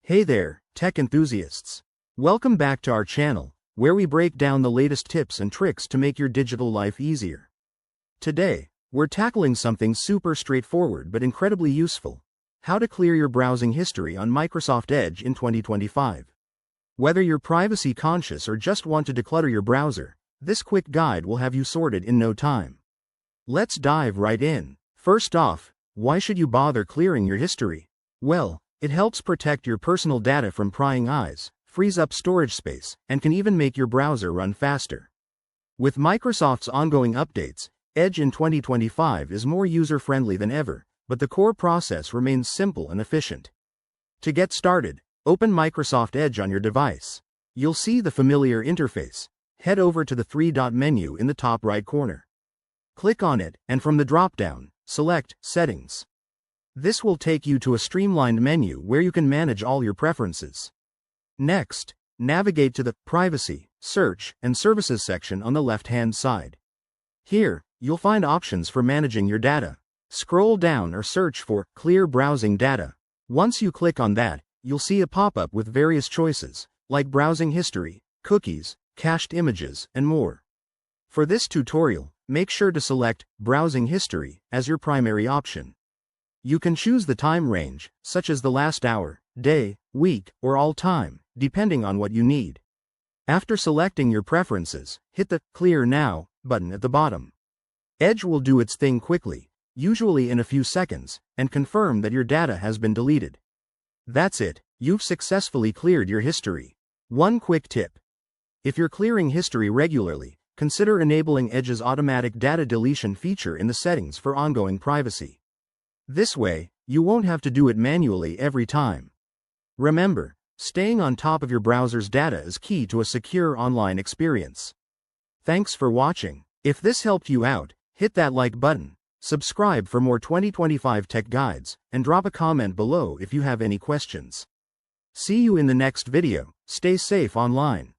Hey there, tech enthusiasts. Welcome back to our channel, where we break down the latest tips and tricks to make your digital life easier. Today, we're tackling something super straightforward but incredibly useful: how to clear your browsing history on Microsoft Edge in 2025. Whether you're privacy conscious or just want to declutter your browser, this quick guide will have you sorted in no time. Let's dive right in. First off, why should you bother clearing your history? Well, it helps protect your personal data from prying eyes, frees up storage space, and can even make your browser run faster. With Microsoft's ongoing updates, Edge in 2025 is more user-friendly than ever, but the core process remains simple and efficient. To get started, open Microsoft Edge on your device. You'll see the familiar interface. Head over to the three-dot menu in the top right corner. Click on it, and from the drop-down, select Settings. This will take you to a streamlined menu where you can manage all your preferences. Next, navigate to the Privacy, Search, and Services section on the left-hand side. Here, you'll find options for managing your data. Scroll down or search for Clear Browsing Data. Once you click on that, you'll see a pop-up with various choices, like browsing history, cookies, cached images, and more. For this tutorial, make sure to select Browsing History as your primary option. You can choose the time range, such as the last hour, day, week, or all time, depending on what you need. After selecting your preferences, hit the Clear Now button at the bottom. Edge will do its thing quickly, usually in a few seconds, and confirm that your data has been deleted. That's it, you've successfully cleared your history. One quick tip: if you're clearing history regularly, consider enabling Edge's automatic data deletion feature in the settings for ongoing privacy. This way, you won't have to do it manually every time. Remember, staying on top of your browser's data is key to a secure online experience. Thanks for watching. If this helped you out, hit that like button, subscribe for more 2025 tech guides, and drop a comment below if you have any questions. See you in the next video. Stay safe online.